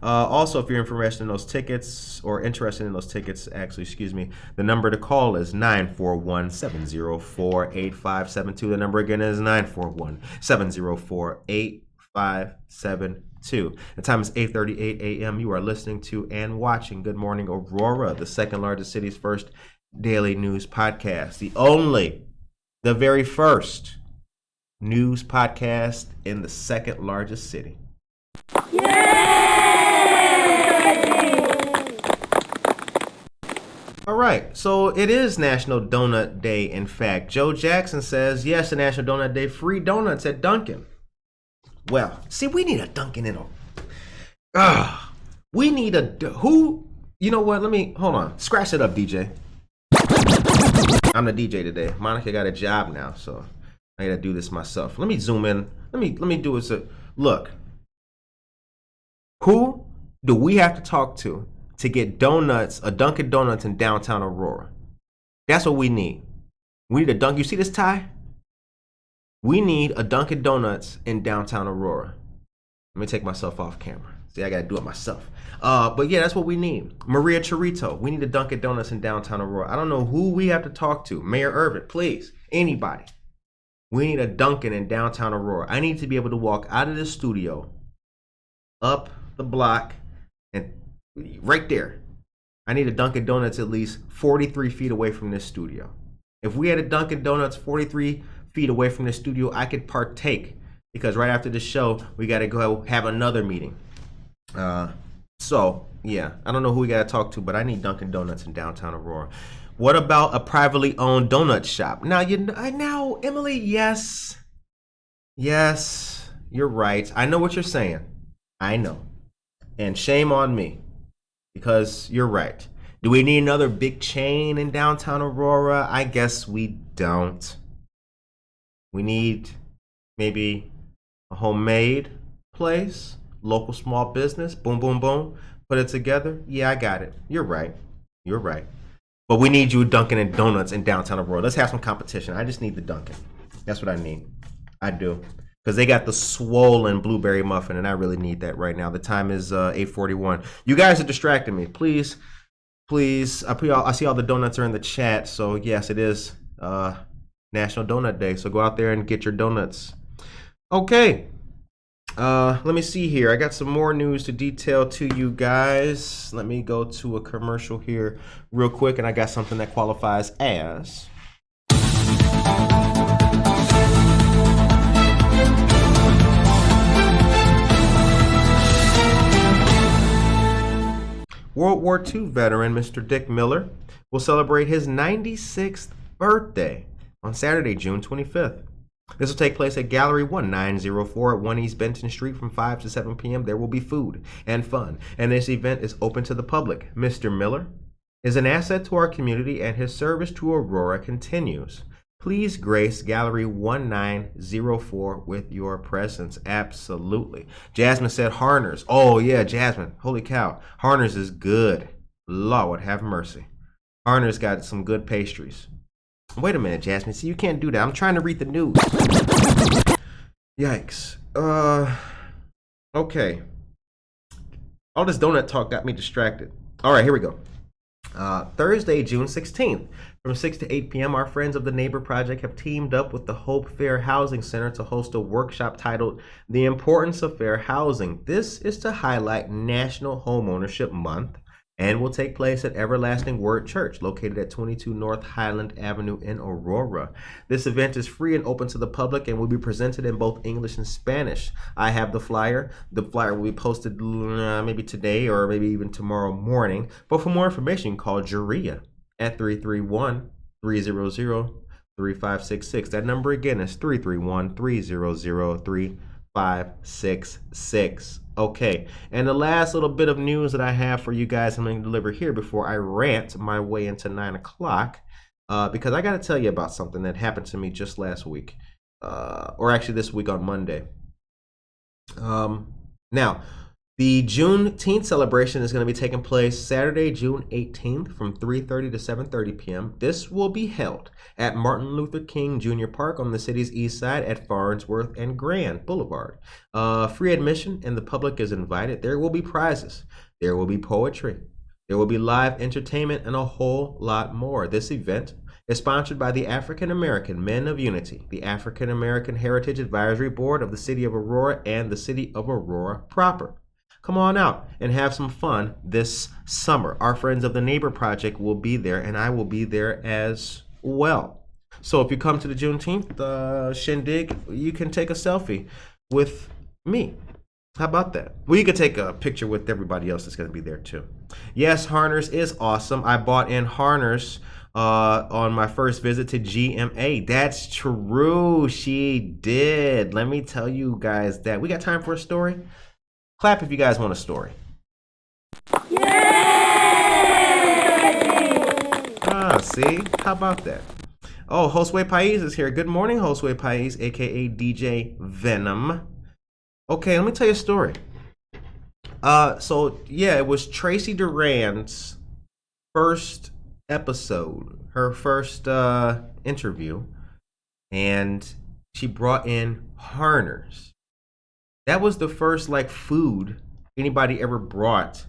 Also, if you're interested in those tickets, the number to call is 941-704-8572. The number again is 941-704-8572. The time is 8:38 a.m. You are listening to and watching Good Morning Aurora, the second largest city's first daily news podcast. The very first news podcast in the second largest city. All right, so it is National Donut Day, in fact. Joe Jackson says, yes, the National Donut Day, free donuts at Dunkin'. Well, see, we need a Dunkin' in we need who, you know what, hold on, scratch it up, DJ. I'm the DJ today. Monica got a job now, so I gotta do this myself. Let me zoom in, let me do it. Look, who do we have to talk to get donuts, a Dunkin' Donuts in downtown Aurora? That's what we need. We need a Dunkin'. You see this tie? We need a Dunkin' Donuts in downtown Aurora. Let me take myself off camera. See, I got to do it myself. But yeah, that's what we need. Maria Chirito, we need a Dunkin' Donuts in downtown Aurora. I don't know who we have to talk to. Mayor Irvin, please. Anybody. We need a Dunkin' in downtown Aurora. I need to be able to walk out of this studio, up the block, and right there. I need a Dunkin' Donuts at least 43 feet away from this studio. If we had a Dunkin' Donuts 43 feet away from the studio, I could partake, because right after the show we got to go have another meeting. So yeah, I don't know who we got to talk to, but I need Dunkin' Donuts in downtown Aurora. What about a privately owned donut shop? Now Emily, yes, you're right. I know what you're saying. I know, and shame on me, because you're right. Do we need another big chain in downtown Aurora? I guess we don't. We need maybe a homemade place, local small business, boom, boom, boom, put it together. Yeah, I got it. You're right. But we need you Dunkin' Donuts in downtown Aurora. Let's have some competition. I just need the Dunkin'. That's what I need. I do. Because they got the swollen blueberry muffin, and I really need that right now. The time is 8:41. You guys are distracting me. Please. I see all the donuts are in the chat. So, yes, it is National Donut Day. So go out there and get your donuts. Okay. Let me see here. I got some more news to detail to you guys. Let me go to a commercial here real quick, and I got something that qualifies as World War II veteran Mr. Dick Miller will celebrate his 96th birthday on Saturday, June 25th. This will take place at Gallery 1904 at 1 East Benton Street from 5 to 7 p.m. There will be food and fun, and this event is open to the public. Mr. Miller is an asset to our community, and his service to Aurora continues. Please grace Gallery 1904 with your presence. Absolutely. Jasmine said Harner's. Oh, yeah, Jasmine. Holy cow. Harner's is good. Lord have mercy. Harner's got some good pastries. Wait a minute, Jasmine. See, you can't do that. I'm trying to read the news. Yikes. Okay. All this donut talk got me distracted. All right, here we go. Thursday, June 16th, from 6 to 8 p.m., our friends of the Neighbor Project have teamed up with the Hope Fair Housing Center to host a workshop titled The Importance of Fair Housing. This is to highlight National Homeownership Month and will take place at Everlasting Word Church, located at 22 North Highland Avenue in Aurora. This event is free and open to the public and will be presented in both English and Spanish. I have the flyer. The flyer will be posted maybe today or maybe even tomorrow morning. But for more information, call Juria at 331-300-3566. That number again is 331-300-3566. Okay, and the last little bit of news that I have for you guys I'm going to deliver here before I rant my way into 9 o'clock, because I got to tell you about something that happened to me just last week, or actually this week on Monday. Now, the Juneteenth celebration is going to be taking place Saturday, June 18th from 3:30 to 7:30 p.m. This will be held at Martin Luther King Jr. Park on the city's east side at Farnsworth and Grand Boulevard. Free admission and the public is invited. There will be prizes. There will be poetry. There will be live entertainment and a whole lot more. This event is sponsored by the African American Men of Unity, the African American Heritage Advisory Board of the City of Aurora, and the City of Aurora proper. Come on out and have some fun this summer. Our friends of the Neighbor Project will be there, and I will be there as well. So if you come to the Juneteenth shindig, you can take a selfie with me. How about that? Well, you could take a picture with everybody else that's going to be there too. Yes, Harner's is awesome. I bought in Harner's on my first visit to GMA. That's true. She did. Let me tell you guys that. We got time for a story? Clap if you guys want a story. Yay! See? How about that? Oh, Josue Pais is here. Good morning, Josue Pais, aka DJ Venom. Okay, let me tell you a story. So yeah, it was Tracy Duran's first episode, her first interview, and she brought in Harner's. That was the first like food anybody ever brought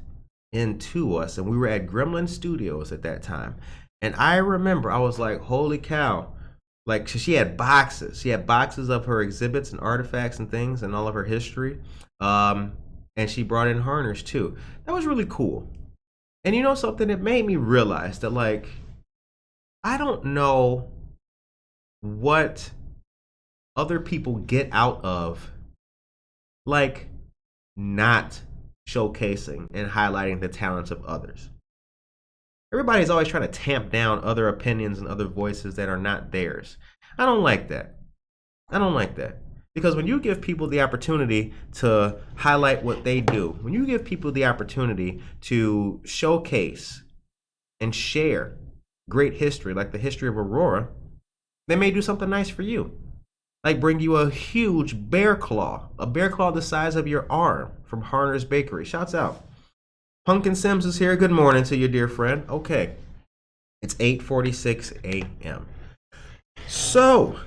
into us, and we were at Gremlin Studios at that time. And I remember I was like, holy cow. Like, she had boxes. She had boxes of her exhibits and artifacts and things and all of her history. And she brought in Harner's too. That was really cool. And you know something? It made me realize that, like, I don't know what other people get out of, like, not showcasing and highlighting the talents of others. Everybody's always trying to tamp down other opinions and other voices that are not theirs. I don't like that. I don't like that. Because when you give people the opportunity to highlight what they do, when you give people the opportunity to showcase and share great history, like the history of Aurora, they may do something nice for you. Like bring you a huge bear claw, a bear claw the size of your arm from Harner's Bakery. Shouts out. Pumpkin Sims is here. Good morning to you, dear friend. Okay, it's 8:46 a.m. So,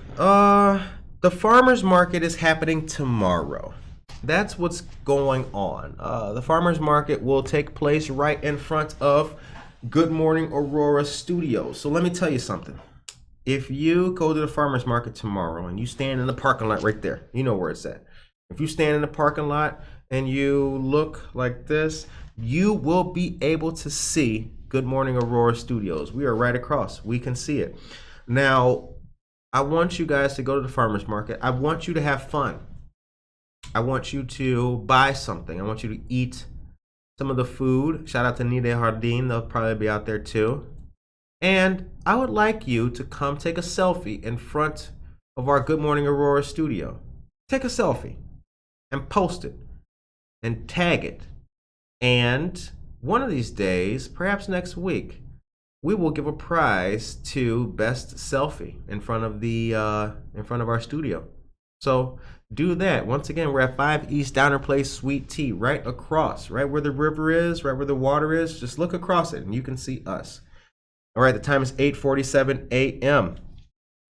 the farmers market is happening tomorrow. That's what's going on. The farmers market will take place right in front of Good Morning Aurora Studios. So let me tell you something. If you go to the farmers market tomorrow and you stand in the parking lot right there, you know where it's at. If you stand in the parking lot and you look like this, you will be able to see Good Morning Aurora Studios. We are right across. We can see it. Now, I want you guys to go to the farmer's market. I want you to have fun. I want you to buy something. I want you to eat some of the food. Shout out to Nide Hardin. They'll probably be out there too. And I would like you to come take a selfie in front of our Good Morning Aurora studio. Take a selfie and post it and tag it. And one of these days, perhaps next week, we will give a prize to best selfie in front of our studio. So do that. Once again, we're at 5 East Downer Place, Suite T, right across, right where the river is, right where the water is. Just look across it and you can see us. All right, the time is 8:47 a.m.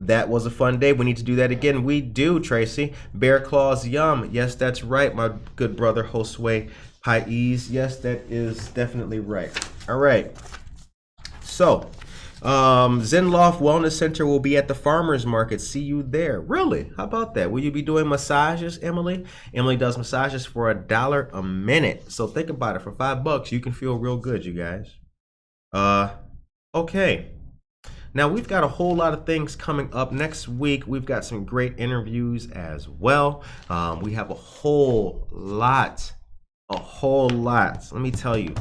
That was a fun day. We need to do that again. We do, Tracy. Bear Claws Yum. Yes, that's right, my good brother Josue Pais. Yes, that is definitely right. All right. So, Zenloft Wellness Center will be at the farmer's market. See you there. Really? How about that? Will you be doing massages, Emily? Emily does massages for $1 a minute. So think about it. For $5, you can feel real good, you guys. Okay. Now we've got a whole lot of things coming up next week. We've got some great interviews as well. We have a whole lot. Let me tell you,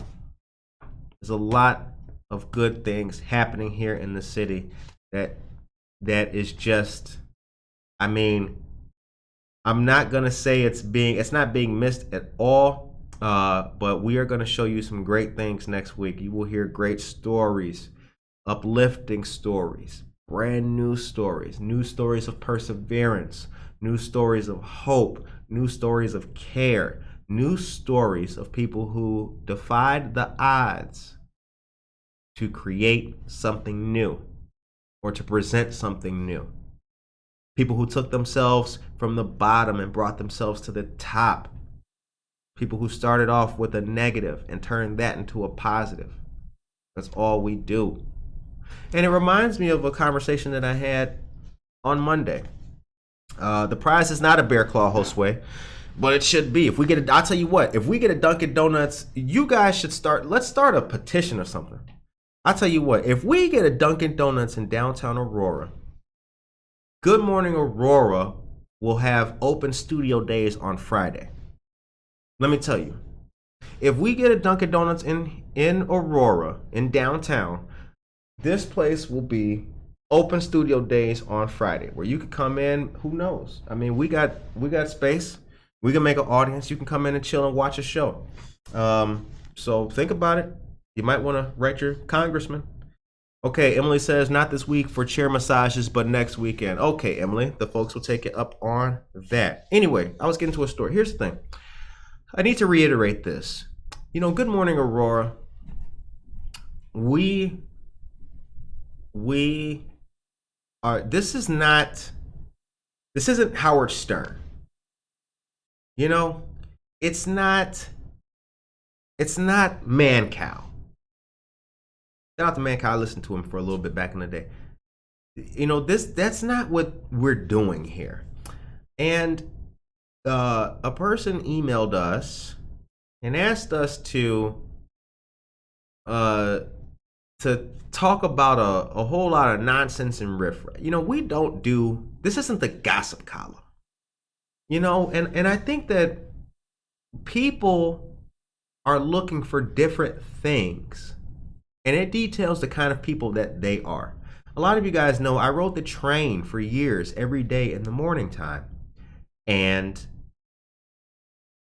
there's a lot of good things happening here in the city that is just, I mean, I'm not gonna say it's not being missed at all, but we are gonna show you some great things next week. You will hear great stories, uplifting stories, brand new stories of perseverance, new stories of hope, new stories of care, new stories of people who defied the odds to create something new or to present something new. People who took themselves from the bottom and brought themselves to the top. People who started off with a negative and turned that into a positive. That's all we do. And it reminds me of a conversation that I had on Monday. The prize is not a Bear Claw Josue, but it should be. I'll tell you what, if we get a Dunkin' Donuts, you guys should let's start a petition or something. I'll tell you what, if we get a Dunkin' Donuts in downtown Aurora, Good Morning Aurora will have open studio days on Friday. Let me tell you, if we get a Dunkin' Donuts in Aurora, in downtown, this place will be open studio days on Friday where you could come in. Who knows? I mean, we got space. We can make an audience. You can come in and chill and watch a show. So think about it. You might want to write your congressman. Okay, Emily says not this week for chair massages, but next weekend. Okay, Emily, the folks will take it up on that. Anyway, I was getting to a story. Here's the thing. I need to reiterate this. You know, Good Morning Aurora, we are, this isn't Howard Stern. You know, it's not Man Cow. Shout out to Man Cow. I listened to him for a little bit back in the day. You know, that's not what we're doing here. And a person emailed us and asked us to talk about a whole lot of nonsense and riffraff. You know, this isn't the gossip column. You know, and I think that people are looking for different things. And it details the kind of people that they are. A lot of you guys know I rode the train for years, every day in the morning time. And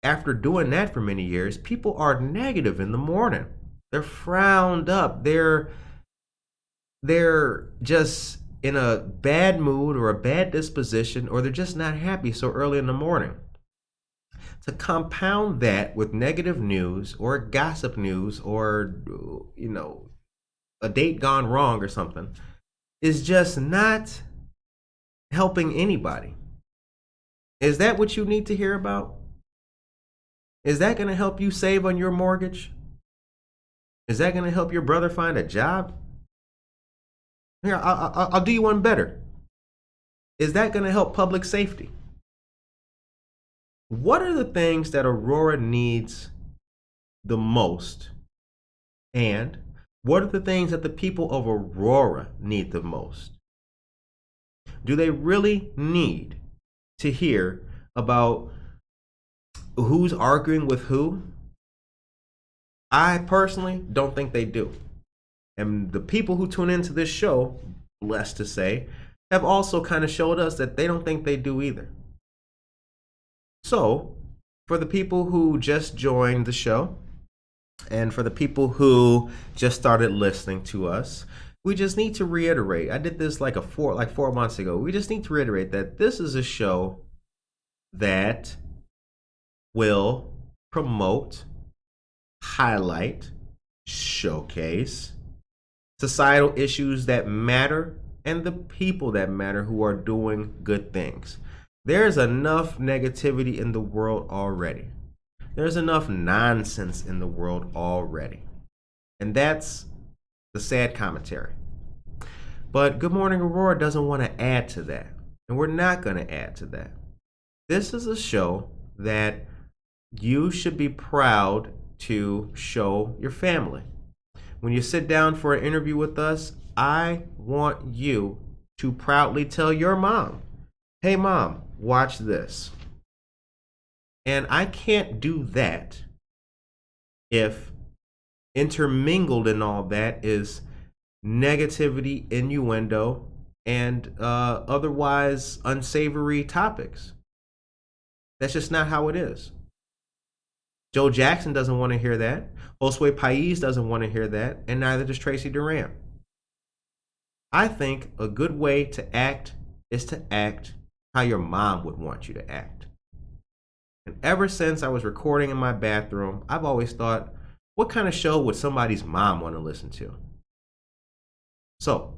after doing that for many years, people are negative in the morning. They're frowned up. They're just in a bad mood or a bad disposition, or they're just not happy so early in the morning. To compound that with negative news or gossip news or, you know, a date gone wrong or something is just not helping anybody. Is that what you need to hear about? Is that going to help you save on your mortgage? Is that going to help your brother find a job? Here, I'll do you one better. Is that going to help public safety? What are the things that Aurora needs the most? And what are the things that the people of Aurora need the most? Do they really need to hear about who's arguing with who? I personally don't think they do. And the people who tune into this show, blessed to say, have also kind of showed us that they don't think they do either. So, for the people who just joined the show, and for the people who just started listening to us, we just need to reiterate. I did this like 4 months ago. We just need to reiterate that this is a show that will promote, highlight, showcase societal issues that matter and the people that matter who are doing good things. There's enough negativity in the world already. There's enough nonsense in the world already. And that's the sad commentary. But Good Morning Aurora doesn't want to add to that. And we're not going to add to that. This is a show that you should be proud to show your family. When you sit down for an interview with us, I want you to proudly tell your mom, hey mom, watch this. And I can't do that if intermingled in all that is negativity, innuendo, and otherwise unsavory topics. That's just not how it is. Joe Jackson doesn't want to hear that. Josue Pais doesn't want to hear that, and neither does Tracy Duran. I think a good way to act is to act how your mom would want you to act. And ever since I was recording in my bathroom, I've always thought, what kind of show would somebody's mom want to listen to? So,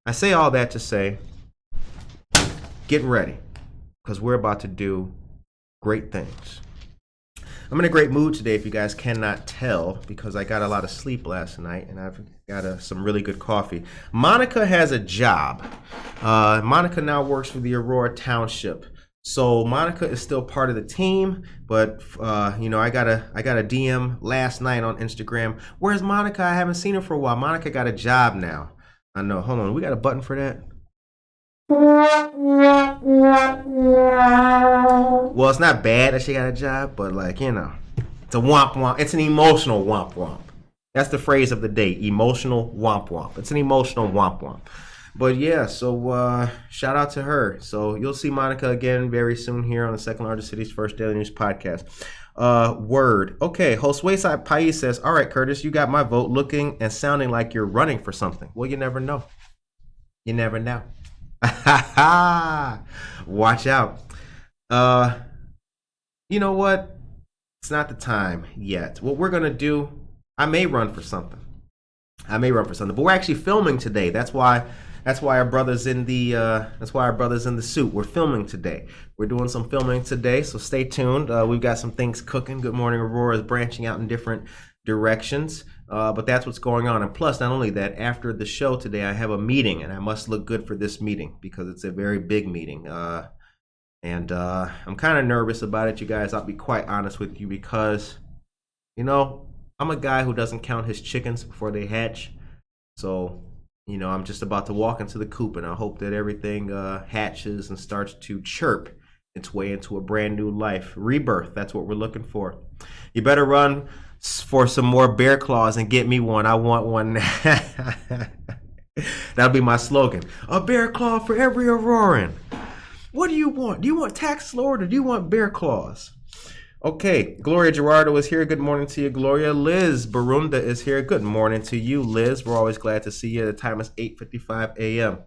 I say all that to say, get ready, because we're about to do great things. I'm in a great mood today, if you guys cannot tell, because I got a lot of sleep last night and I've got some really good coffee. Monica has a job. Monica now works for the Aurora Township. So Monica is still part of the team, but I got a DM last night on Instagram. Where's Monica? I haven't seen her for a while. Monica got a job now. I know. Hold on. We got a button for that? Well, it's not bad that she got a job, but it's a womp womp. It's an emotional womp womp. That's the phrase of the day, emotional womp womp. It's an emotional womp womp. But yeah, so shout out to her. So you'll see Monica again very soon here on the second largest city's first daily news podcast. Word. Okay, Josue Pais says, all right, Curtis, you got my vote, looking and sounding like you're running for something. Well, you never know. You never know. Watch out. You know what? It's not the time yet. What we're gonna do, I may run for something, but we're actually filming today. That's why our brother's in the suit. We're filming today. We're doing some filming today, so stay tuned. We've got some things cooking. Good Morning Aurora is branching out in different directions, but that's what's going on. And plus, not only that, after the show today, I have a meeting, and I must look good for this meeting because it's a very big meeting. And I'm kind of nervous about it, you guys. I'll be quite honest with you because, I'm a guy who doesn't count his chickens before they hatch. So, I'm just about to walk into the coop, and I hope that everything hatches and starts to chirp its way into a brand new life. Rebirth, that's what we're looking for. You better run for some more bear claws and get me one. I want one. That'll be my slogan. A bear claw for every Auroran. What do you want? Do you want Tax Lord or do you want bear claws? Okay, Gloria Gerardo is here. Good morning to you, Gloria. Liz Barunda is here. Good morning to you, Liz. We're always glad to see you. The time is 8:55 a.m.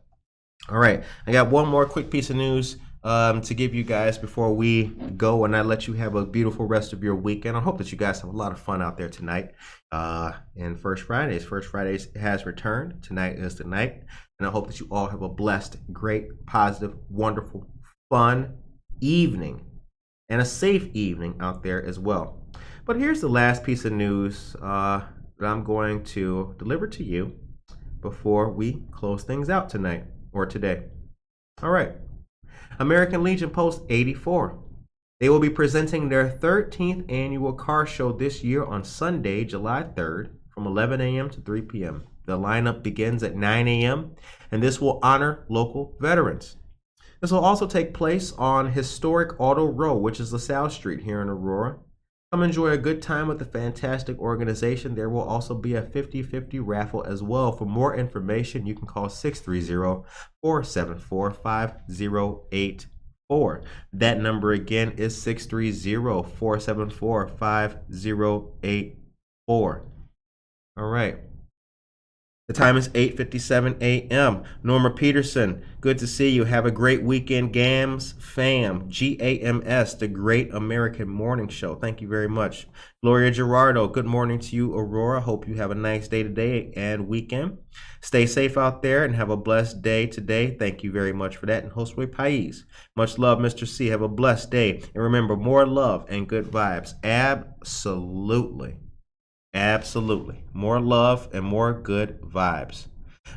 All right, I got one more quick piece of news to give you guys before we go, and I let you have a beautiful rest of your weekend. I hope that you guys have a lot of fun out there tonight. And First Fridays has returned. Tonight is the night, and I hope that you all have a blessed, great, positive, wonderful, fun evening. And a safe evening out there as well. But here's the last piece of news that I'm going to deliver to you before we close things out tonight or today. All right. American Legion Post 84. They will be presenting their 13th annual car show this year on Sunday, July 3rd from 11 a.m. to 3 p.m. The lineup begins at 9 a.m., and this will honor local veterans. This will also take place on historic Auto Row, which is LaSalle Street here in Aurora. Come enjoy a good time with the fantastic organization. There will also be a 50-50 raffle as well. For more information, you can call 630-474-5084. That number again is 630-474-5084. All right. The time is 8:57 a.m. Norma Peterson, good to see you. Have a great weekend, GAMS fam. GAMS, the Great American Morning Show. Thank you very much. Gloria Gerardo, good morning to you, Aurora. Hope you have a nice day today and weekend. Stay safe out there and have a blessed day today. Thank you very much for that. And Josue Pais, much love, Mr. C. Have a blessed day. And remember, more love and good vibes. Absolutely. Absolutely. More love and more good vibes.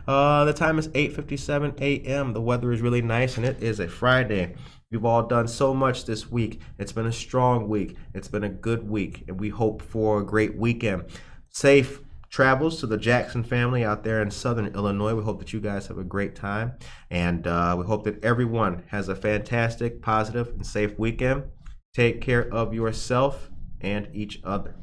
The time is 8:57 a.m. The weather is really nice, and it is a Friday. We've all done so much this week. It's been a strong week. It's been a good week, and we hope for a great weekend. Safe travels to the Jackson family out there in Southern Illinois. We hope that you guys have a great time, and we hope that everyone has a fantastic, positive, and safe weekend. Take care of yourself and each other.